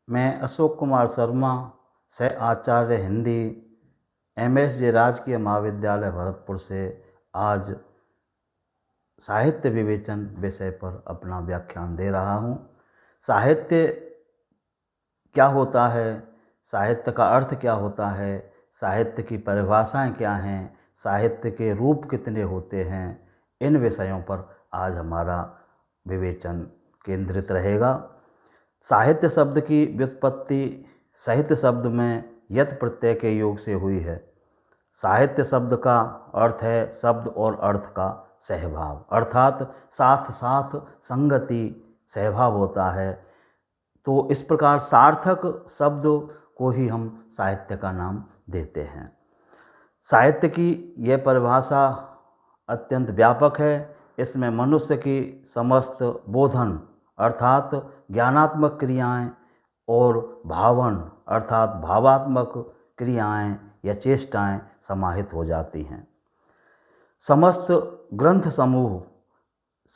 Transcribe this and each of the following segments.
मैं अशोक कुमार शर्मा, सह आचार्य हिंदी, MSJ राजकीय महाविद्यालय भरतपुर से आज साहित्य विवेचन विषय पर अपना व्याख्यान दे रहा हूँ। साहित्य क्या होता है, साहित्य का अर्थ क्या होता है, साहित्य की परिभाषाएं क्या हैं, साहित्य के रूप कितने होते हैं, इन विषयों पर आज हमारा विवेचन केंद्रित रहेगा। साहित्य शब्द की व्युत्पत्ति साहित्य शब्द में यत् प्रत्यय के योग से हुई है। साहित्य शब्द का अर्थ है शब्द और अर्थ का सहभाव, अर्थात साथ साथ संगति सहभाव होता है। तो इस प्रकार सार्थक शब्द को ही हम साहित्य का नाम देते हैं। साहित्य की यह परिभाषा अत्यंत व्यापक है। इसमें मनुष्य की समस्त बोधन अर्थात ज्ञानात्मक क्रियाएं और भावन अर्थात भावात्मक क्रियाएं या चेष्टाएं समाहित हो जाती हैं। समस्त ग्रंथ समूह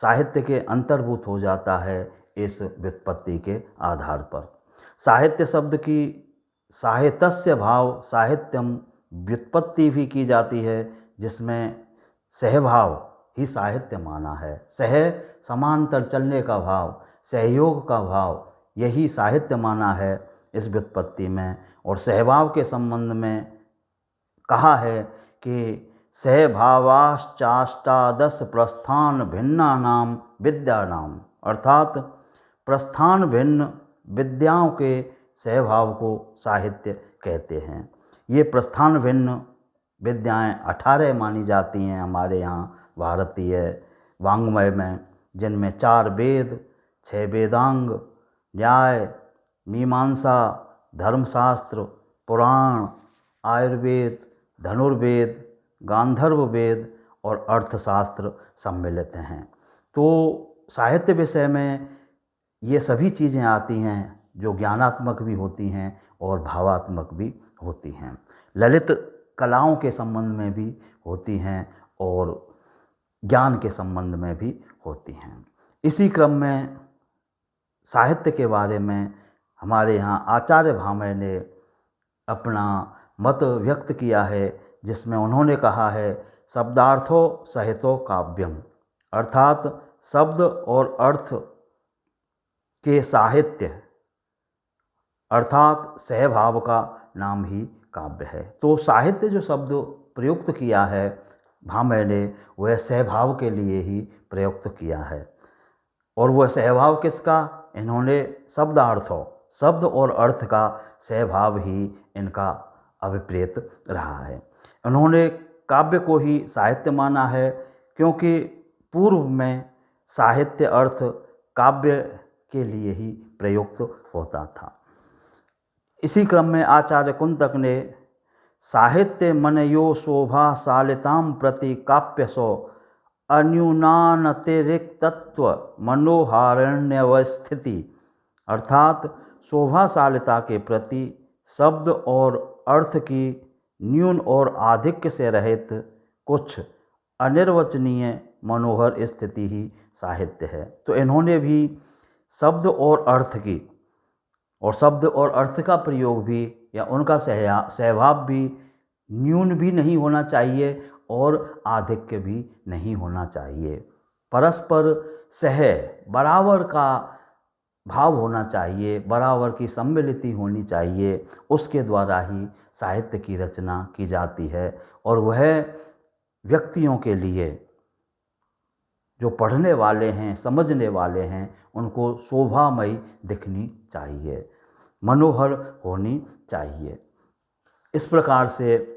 साहित्य के अंतर्भूत हो जाता है इस व्युत्पत्ति के आधार पर। साहित्य शब्द की साहित्यस्य भाव साहित्यम व्युत्पत्ति भी की जाती है, जिसमें सहभाव ही साहित्य माना है। सह समांतर चलने का भाव, सहयोग का भाव, यही साहित्य माना है इस व्युत्पत्ति में। और सहभाव के संबंध में कहा है कि सहभावाश्चाष्टादश प्रस्थान भिन्नानाम विद्यानाम, अर्थात प्रस्थान भिन्न विद्याओं के सहभाव को साहित्य कहते हैं। ये प्रस्थान भिन्न विद्याएं 18 मानी जाती हैं हमारे यहाँ भारतीय वाङ्मय में, जिनमें 4 वेद, 6 वेदांग, न्याय, मीमांसा, धर्मशास्त्र, पुराण, आयुर्वेद, धनुर्वेद, गांधर्व वेद और अर्थशास्त्र सम्मिलित हैं। तो साहित्य विषय में ये सभी चीज़ें आती हैं जो ज्ञानात्मक भी होती हैं और भावात्मक भी होती हैं। ललित कलाओं के संबंध में भी होती हैं और ज्ञान के संबंध में भी होती हैं। इसी क्रम में साहित्य के बारे में हमारे यहाँ आचार्य भामह ने अपना मत व्यक्त किया है, जिसमें उन्होंने कहा है शब्दार्थो सहितो काव्यम, अर्थात शब्द और अर्थ के साहित्य अर्थात सहभाव का नाम ही काव्य है। तो साहित्य जो शब्द प्रयुक्त किया है भामह ने, वह सहभाव के लिए ही प्रयुक्त किया है। और वह सहभाव किसका? इन्होंने शब्दार्थों, शब्द और अर्थ का सहभाव ही इनका अभिप्रेत रहा है। उन्होंने काव्य को ही साहित्य माना है, क्योंकि पूर्व में साहित्य अर्थ काव्य के लिए ही प्रयुक्त होता था। इसी क्रम में आचार्य कुंतक ने साहित्य मनयो शोभा शालिताम प्रति काप्यसो अन्यूनानतिरिक्तत्व मनोहारण्यवस्थिति, अर्थात शोभाशालिता के प्रति शब्द और अर्थ की न्यून और आधिक्य से रहित कुछ अनिर्वचनीय मनोहर स्थिति ही साहित्य है। तो इन्होंने भी शब्द और अर्थ की और शब्द और अर्थ का प्रयोग भी या उनका सहभाव भी न्यून भी नहीं होना चाहिए और आधिक्य भी नहीं होना चाहिए। परस्पर सह बराबर का भाव होना चाहिए, बराबर की सम्मिलिति होनी चाहिए। उसके द्वारा ही साहित्य की रचना की जाती है और वह व्यक्तियों के लिए, जो पढ़ने वाले हैं, समझने वाले हैं, उनको शोभामयी दिखनी चाहिए, मनोहर होनी चाहिए। इस प्रकार से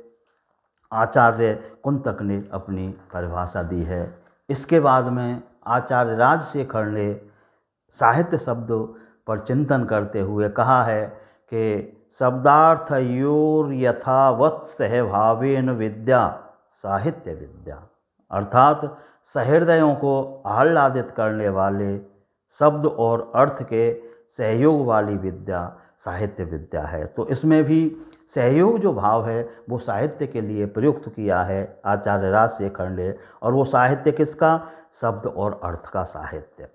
आचार्य कुंतक ने अपनी परिभाषा दी है। इसके बाद में आचार्य राजशेखर ने साहित्य शब्द पर चिंतन करते हुए कहा है कि शब्दार्थयोर यथावत् सहभावेन विद्या साहित्य विद्या, अर्थात सहृदयों को आह्लादित करने वाले शब्द और अर्थ के सहयोग वाली विद्या साहित्य विद्या है। तो इसमें भी सहयोग जो भाव है वो साहित्य के लिए प्रयुक्त किया है आचार्य राजशेखर ने। और वो साहित्य किसका? शब्द और अर्थ का साहित्य,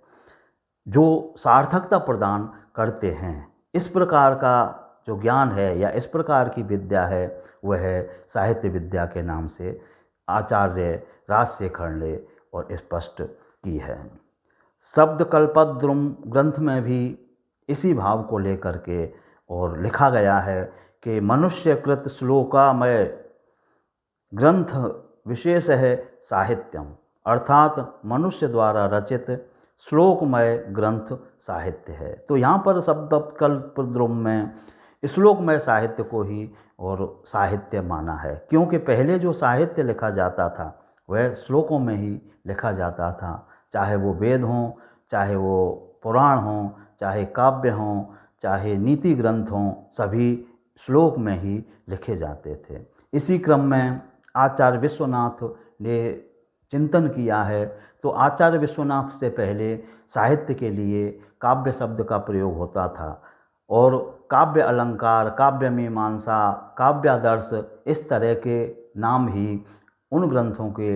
जो सार्थकता प्रदान करते हैं इस प्रकार का जो ज्ञान है या इस प्रकार की विद्या है वह साहित्य विद्या के नाम से आचार्य राजशेखर ने और स्पष्ट की है। शब्द कल्पद्रुम ग्रंथ में भी इसी भाव को लेकर के और लिखा गया है कि मनुष्यकृत श्लोकामय ग्रंथ विशेष है साहित्यम, अर्थात मनुष्य द्वारा रचित श्लोकमय ग्रंथ साहित्य है। तो यहाँ पर शब्द कल्पद्रुम में श्लोकमय साहित्य को ही और साहित्य माना है, क्योंकि पहले जो साहित्य लिखा जाता था वह श्लोकों में ही लिखा जाता था, चाहे वो वेद हों, चाहे वो पुराण हों, चाहे काव्य हों, चाहे नीति ग्रंथ हों, सभी श्लोक में ही लिखे जाते थे। इसी क्रम में आचार्य विश्वनाथ ने चिंतन किया है, तो आचार्य विश्वनाथ से पहले साहित्य के लिए काव्य शब्द का प्रयोग होता था और काव्य अलंकार, काव्य मीमांसा, काव्यादर्श इस तरह के नाम ही उन ग्रंथों के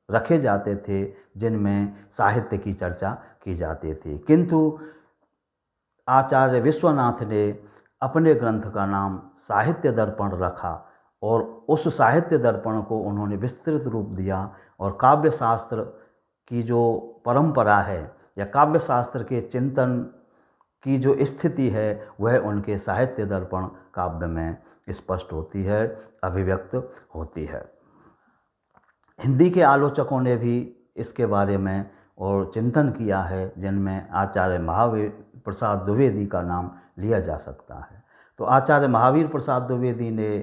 रखे जाते थे जिनमें साहित्य की चर्चा की जाती थी। किंतु आचार्य विश्वनाथ ने अपने ग्रंथ का नाम साहित्य दर्पण रखा और उस साहित्य दर्पण को उन्होंने विस्तृत रूप दिया और काव्य शास्त्र की जो परंपरा है या काव्य शास्त्र के चिंतन की जो स्थिति है वह उनके साहित्य दर्पण काव्य में स्पष्ट होती है, अभिव्यक्त होती है। हिंदी के आलोचकों ने भी इसके बारे में और चिंतन किया है, जिनमें आचार्य महावीर प्रसाद द्विवेदी का नाम लिया जा सकता है। तो आचार्य महावीर प्रसाद द्विवेदी ने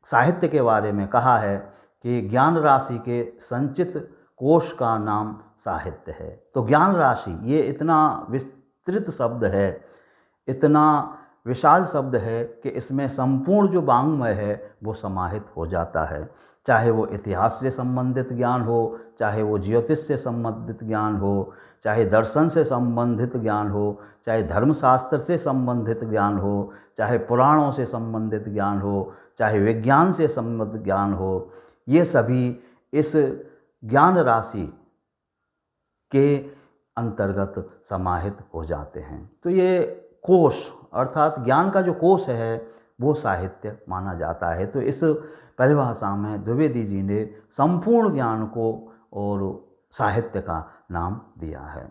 साहित्य के बारे में कहा है कि ज्ञान राशि के संचित कोश का नाम साहित्य है। तो ज्ञान राशि ये इतना विस्तृत शब्द है, इतना विशाल शब्द है कि इसमें संपूर्ण जो वाङ्मय है वो समाहित हो जाता है, चाहे वो इतिहास से संबंधित ज्ञान हो, चाहे वो ज्योतिष से संबंधित ज्ञान हो, चाहे दर्शन से संबंधित ज्ञान हो, चाहे धर्मशास्त्र से संबंधित ज्ञान हो, चाहे पुराणों से संबंधित ज्ञान हो, चाहे विज्ञान से संबंधित ज्ञान हो, ये सभी इस ज्ञान राशि के अंतर्गत समाहित हो जाते हैं। तो ये कोश अर्थात ज्ञान का जो कोश है वो साहित्य माना जाता है। तो इस परिभाषा में द्विवेदी जी ने संपूर्ण ज्ञान को और साहित्य का नाम दिया है।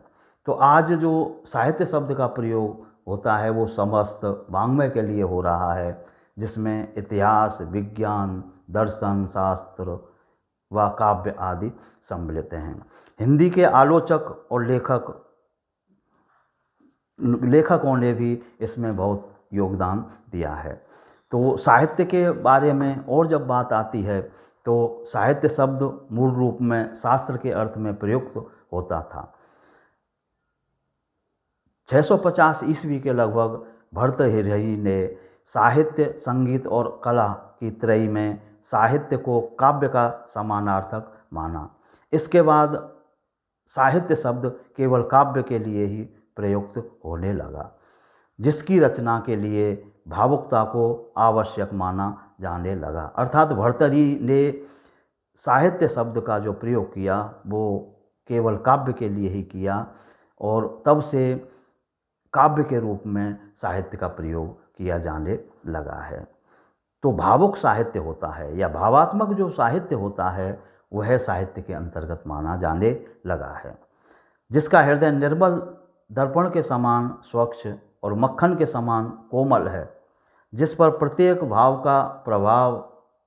तो आज जो साहित्य शब्द का प्रयोग होता है वो समस्त वाङ्मय के लिए हो रहा है, जिसमें इतिहास, विज्ञान, दर्शन, शास्त्र व काव्य आदि सम्मिलित हैं। हिंदी के आलोचक और लेखकों ने भी इसमें बहुत योगदान दिया है। तो साहित्य के बारे में और जब बात आती है तो साहित्य शब्द मूल रूप में शास्त्र के अर्थ में प्रयुक्त होता था। 650 ईस्वी के लगभग भर्तृहरि ने साहित्य, संगीत और कला की त्रयी में साहित्य को काव्य का समानार्थक माना। इसके बाद साहित्य शब्द केवल काव्य के लिए ही प्रयुक्त होने लगा, जिसकी रचना के लिए भावुकता को आवश्यक माना जाने लगा। अर्थात भर्तृहरि ने साहित्य शब्द का जो प्रयोग किया वो केवल काव्य के लिए ही किया और तब से काव्य के रूप में साहित्य का प्रयोग किया जाने लगा है। तो भावुक साहित्य होता है या भावात्मक जो साहित्य होता है वह साहित्य के अंतर्गत माना जाने लगा है, जिसका हृदय निर्मल दर्पण के समान स्वच्छ और मक्खन के समान कोमल है, जिस पर प्रत्येक भाव का प्रभाव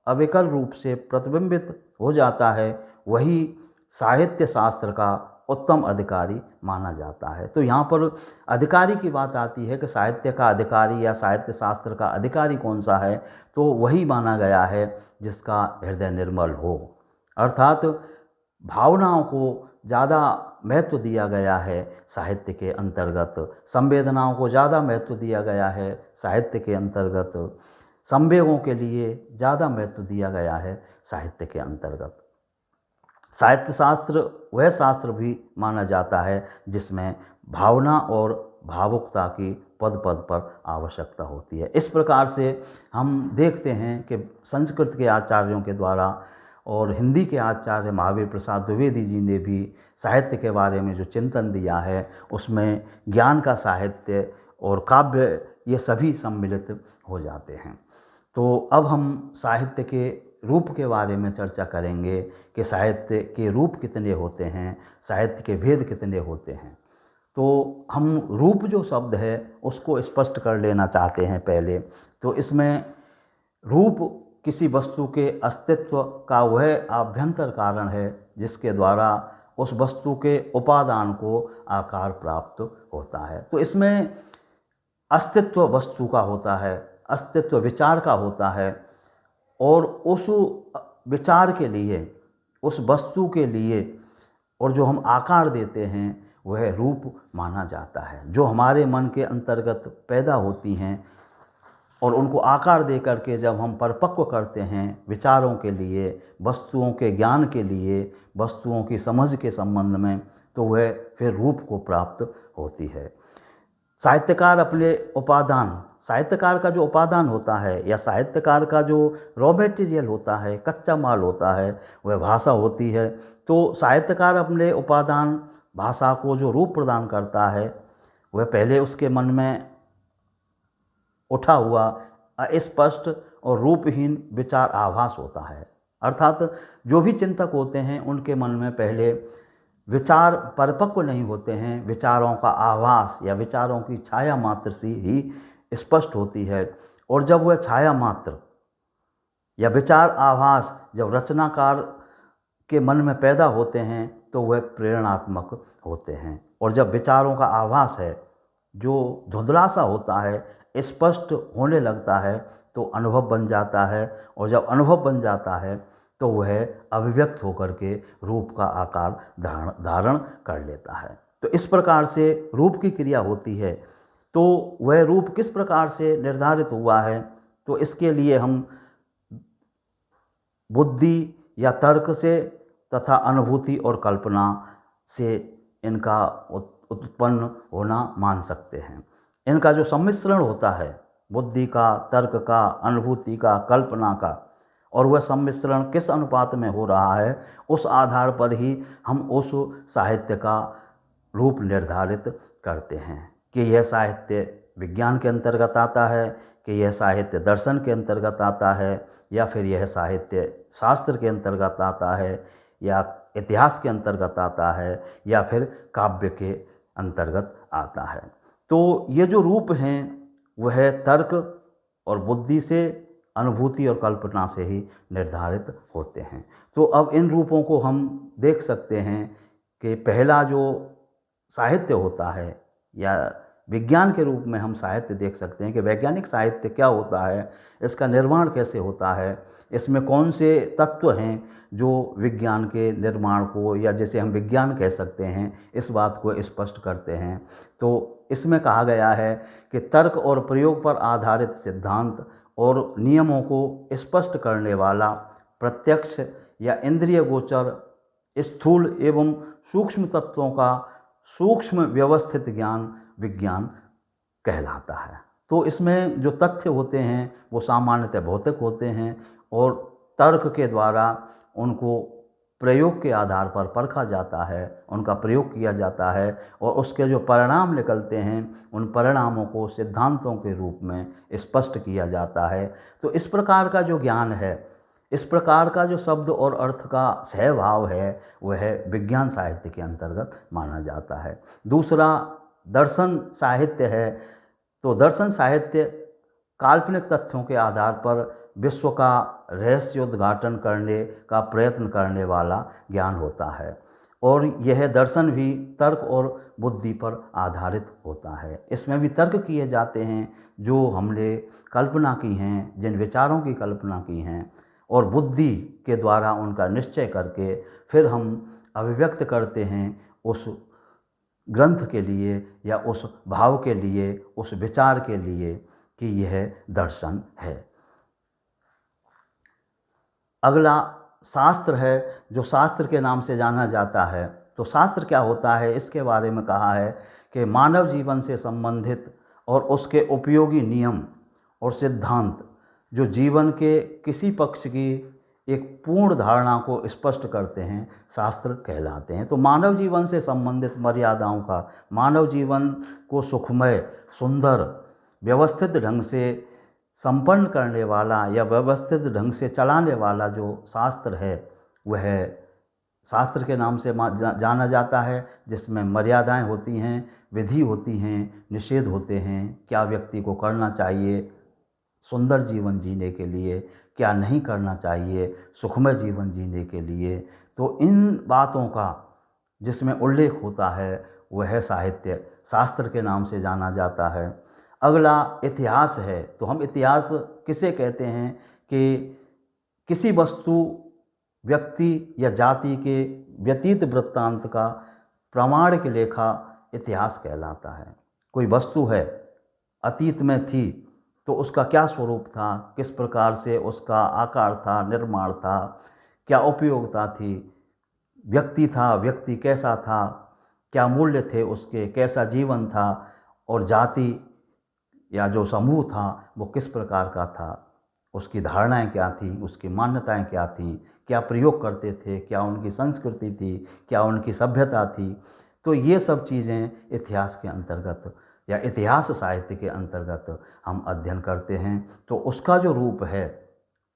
अविकल रूप से प्रतिबिंबित हो जाता है, वही साहित्य शास्त्र का उत्तम अधिकारी माना जाता है। तो यहाँ पर अधिकारी की बात आती है कि साहित्य का अधिकारी या साहित्य शास्त्र का अधिकारी कौन सा है, तो वही माना गया है जिसका हृदय निर्मल हो। अर्थात भावनाओं को ज़्यादा महत्व दिया गया है साहित्य के अंतर्गत, संवेदनाओं को ज़्यादा महत्व दिया गया है साहित्य के अंतर्गत, संवेगों के लिए ज़्यादा महत्व दिया गया है साहित्य के अंतर्गत। साहित्य शास्त्र वह शास्त्र भी माना जाता है जिसमें भावना और भावुकता की पद पद पर आवश्यकता होती है। इस प्रकार से हम देखते हैं कि संस्कृत के आचार्यों के द्वारा और हिंदी के आचार्य महावीर प्रसाद द्विवेदी जी ने भी साहित्य के बारे में जो चिंतन दिया है उसमें ज्ञान का साहित्य और काव्य, ये सभी सम्मिलित हो जाते हैं। तो अब हम साहित्य के रूप के बारे में चर्चा करेंगे कि साहित्य के रूप कितने होते हैं, साहित्य के भेद कितने होते हैं। तो हम रूप जो शब्द है उसको स्पष्ट कर लेना चाहते हैं पहले। तो इसमें रूप किसी वस्तु के अस्तित्व का वह आभ्यंतर कारण है जिसके द्वारा उस वस्तु के उपादान को आकार प्राप्त होता है। तो इसमें अस्तित्व वस्तु का होता है, अस्तित्व विचार का होता है, और उस विचार के लिए, उस वस्तु के लिए, और जो हम आकार देते हैं वह रूप माना जाता है। जो हमारे मन के अंतर्गत पैदा होती हैं और उनको आकार दे करके जब हम परिपक्व करते हैं विचारों के लिए, वस्तुओं के ज्ञान के लिए, वस्तुओं की समझ के संबंध में, तो वह फिर रूप को प्राप्त होती है। साहित्यकार अपने उपादान, साहित्यकार का जो उपादान होता है या साहित्यकार का जो रॉ मटेरियल होता है, कच्चा माल होता है, वह भाषा होती है। तो साहित्यकार अपने उपादान भाषा को जो रूप प्रदान करता है वह पहले उसके मन में उठा हुआ अस्पष्ट और रूपहीन विचार आभास होता है। अर्थात जो भी चिंतक होते हैं उनके मन में पहले विचार परिपक्व नहीं होते हैं, विचारों का आभास या विचारों की छाया मात्र सी ही स्पष्ट होती है। और जब वह छाया मात्र या विचार आभास जब रचनाकार के मन में पैदा होते हैं तो वह प्रेरणात्मक होते हैं। और जब विचारों का आभास है जो धुंधला सा होता है, स्पष्ट होने लगता है, तो अनुभव बन जाता है। और जब अनुभव बन जाता है तो वह अभिव्यक्त होकर के रूप का आकार धारण कर लेता है। तो इस प्रकार से रूप की क्रिया होती है। तो वह रूप किस प्रकार से निर्धारित हुआ है, तो इसके लिए हम बुद्धि या तर्क से तथा अनुभूति और कल्पना से इनका उत्पन्न होना मान सकते हैं। इनका जो सम्मिश्रण होता है बुद्धि का, तर्क का, अनुभूति का, कल्पना का, और वह सम्मिश्रण किस अनुपात में हो रहा है, उस आधार पर ही हम उस साहित्य का रूप निर्धारित करते हैं कि यह साहित्य विज्ञान के अंतर्गत आता है, कि यह साहित्य दर्शन के अंतर्गत आता है, या फिर यह साहित्य शास्त्र के अंतर्गत आता है, या इतिहास के अंतर्गत आता है, या फिर काव्य के अंतर्गत आता है। तो ये जो रूप हैं वह तर्क और बुद्धि से, अनुभूति और कल्पना से ही निर्धारित होते हैं। तो अब इन रूपों को हम देख सकते हैं कि पहला जो साहित्य होता है, या विज्ञान के रूप में हम साहित्य देख सकते हैं कि वैज्ञानिक साहित्य क्या होता है, इसका निर्माण कैसे होता है, इसमें कौन से तत्व हैं जो विज्ञान के निर्माण को, या जैसे हम विज्ञान कह सकते हैं, इस बात को स्पष्ट करते हैं। तो इसमें कहा गया है कि तर्क और प्रयोग पर आधारित सिद्धांत और नियमों को स्पष्ट करने वाला प्रत्यक्ष या इंद्रिय गोचर स्थूल एवं सूक्ष्म तत्वों का सूक्ष्म व्यवस्थित ज्ञान विज्ञान कहलाता है। तो इसमें जो तथ्य होते हैं वो सामान्यतः भौतिक होते हैं, और तर्क के द्वारा उनको प्रयोग के आधार पर परखा जाता है, उनका प्रयोग किया जाता है, और उसके जो परिणाम निकलते हैं उन परिणामों को सिद्धांतों के रूप में स्पष्ट किया जाता है। तो इस प्रकार का जो ज्ञान है, इस प्रकार का जो शब्द और अर्थ का सहभाव है, वह विज्ञान साहित्य के अंतर्गत माना जाता है। दूसरा दर्शन साहित्य है। तो दर्शन साहित्य काल्पनिक तथ्यों के आधार पर विश्व का रहस्योद्घाटन करने का प्रयत्न करने वाला ज्ञान होता है, और यह दर्शन भी तर्क और बुद्धि पर आधारित होता है। इसमें भी तर्क किए जाते हैं जो हमने कल्पना की हैं, जिन विचारों की कल्पना की हैं, और बुद्धि के द्वारा उनका निश्चय करके फिर हम अभिव्यक्त करते हैं उस ग्रंथ के लिए, या उस भाव के लिए, उस विचार के लिए कि यह दर्शन है। अगला शास्त्र है, जो शास्त्र के नाम से जाना जाता है। तो शास्त्र क्या होता है, इसके बारे में कहा है कि मानव जीवन से संबंधित और उसके उपयोगी नियम और सिद्धांत जो जीवन के किसी पक्ष की एक पूर्ण धारणा को स्पष्ट करते हैं, शास्त्र कहलाते हैं। तो मानव जीवन से संबंधित मर्यादाओं का, मानव जीवन को सुखमय, सुंदर, व्यवस्थित ढंग से संपन्न करने वाला या व्यवस्थित ढंग से चलाने वाला जो शास्त्र है, वह शास्त्र के नाम से जाना जाता है, जिसमें मर्यादाएं होती हैं, विधि होती हैं, निषेध होते हैं, क्या व्यक्ति को करना चाहिए सुंदर जीवन जीने के लिए, क्या नहीं करना चाहिए सुखमय जीवन जीने के लिए। तो इन बातों का जिसमें उल्लेख होता है वह साहित्य शास्त्र के नाम से जाना जाता है। अगला इतिहास है। तो हम इतिहास किसे कहते हैं कि किसी वस्तु, व्यक्ति या जाति के व्यतीत वृत्तांत का प्रमाण के लेखा इतिहास कहलाता है। कोई वस्तु है, अतीत में थी, तो उसका क्या स्वरूप था, किस प्रकार से उसका आकार था, निर्माण था, क्या उपयोगिता थी, व्यक्ति था, व्यक्ति कैसा था, क्या मूल्य थे उसके, कैसा जीवन था, और जाति या जो समूह था वो किस प्रकार का था, उसकी धारणाएं क्या थी, उसकी मान्यताएं क्या थी, क्या प्रयोग करते थे, क्या उनकी संस्कृति थी, क्या उनकी सभ्यता थी। तो ये सब चीज़ें इतिहास के अंतर्गत या इतिहास साहित्य के अंतर्गत हम अध्ययन करते हैं। तो उसका जो रूप है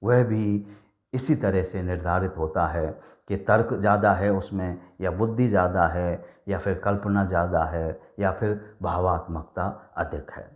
वह भी इसी तरह से निर्धारित होता है कि तर्क ज़्यादा है उसमें, या बुद्धि ज़्यादा है, या फिर कल्पना ज़्यादा है, या फिर भावात्मकता अधिक है।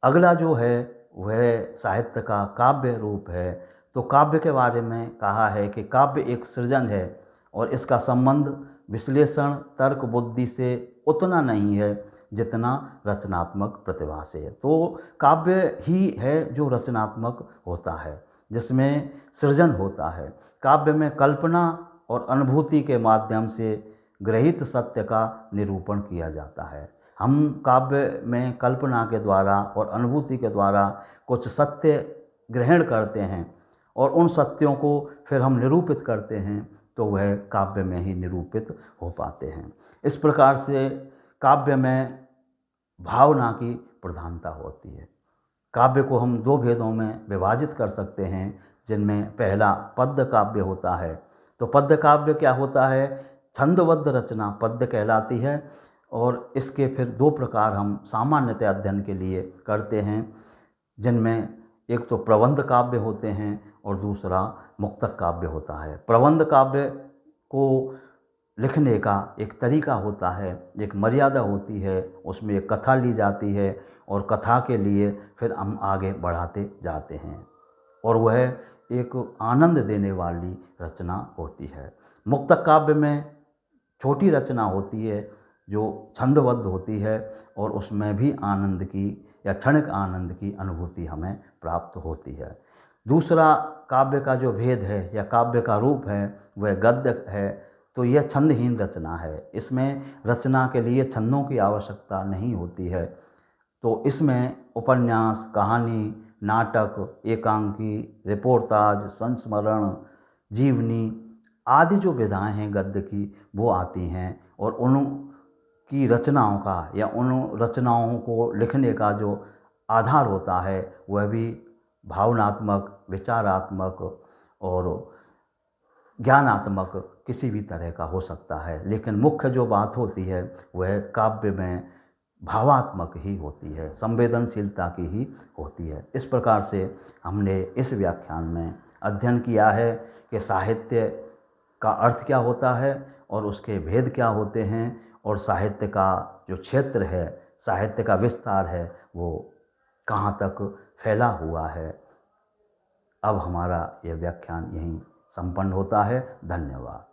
अगला जो है वह साहित्य का काव्य रूप है। तो काव्य के बारे में कहा है कि काव्य एक सृजन है और इसका संबंध विश्लेषण, तर्क, बुद्धि से उतना नहीं है जितना रचनात्मक प्रतिभा से है। तो काव्य ही है जो रचनात्मक होता है, जिसमें सृजन होता है। काव्य में कल्पना और अनुभूति के माध्यम से गृहीत सत्य का निरूपण किया जाता है। हम काव्य में कल्पना के द्वारा और अनुभूति के द्वारा कुछ सत्य ग्रहण करते हैं और उन सत्यों को फिर हम निरूपित करते हैं, तो वह काव्य में ही निरूपित हो पाते हैं। इस प्रकार से काव्य में भावना की प्रधानता होती है। काव्य को हम दो भेदों में विभाजित कर सकते हैं, जिनमें पहला पद्य काव्य होता है। तो पद्य काव्य क्या होता है? छंदबद्ध रचना पद्य कहलाती है, और इसके फिर दो प्रकार हम सामान्यतः अध्ययन के लिए करते हैं, जिनमें एक तो प्रबंध काव्य होते हैं और दूसरा मुक्तक काव्य होता है। प्रबंध काव्य को लिखने का एक तरीका होता है, एक मर्यादा होती है, उसमें एक कथा ली जाती है और कथा के लिए फिर हम आगे बढ़ाते जाते हैं, और वह एक आनंद देने वाली रचना होती है। मुक्तक काव्य में छोटी रचना होती है जो छंदबद्ध होती है, और उसमें भी आनंद की या क्षणिक आनंद की अनुभूति हमें प्राप्त होती है। दूसरा काव्य का जो भेद है या काव्य का रूप है वह गद्य है। तो यह छंदहीन रचना है, इसमें रचना के लिए छंदों की आवश्यकता नहीं होती है। तो इसमें उपन्यास, कहानी, नाटक, एकांकी, रिपोर्टाज, संस्मरण, जीवनी आदि जो विधाएं हैं गद्य की वो आती हैं, और उनकी रचनाओं का या उन रचनाओं को लिखने का जो आधार होता है वह भी भावनात्मक, विचारात्मक और ज्ञानात्मक किसी भी तरह का हो सकता है। लेकिन मुख्य जो बात होती है वह काव्य में भावात्मक ही होती है, संवेदनशीलता की ही होती है। इस प्रकार से हमने इस व्याख्यान में अध्ययन किया है कि साहित्य का अर्थ क्या होता है और उसके भेद क्या होते हैं, और साहित्य का जो क्षेत्र है, साहित्य का विस्तार है, वो कहाँ तक फैला हुआ है। अब हमारा यह व्याख्यान यहीं संपन्न होता है। धन्यवाद।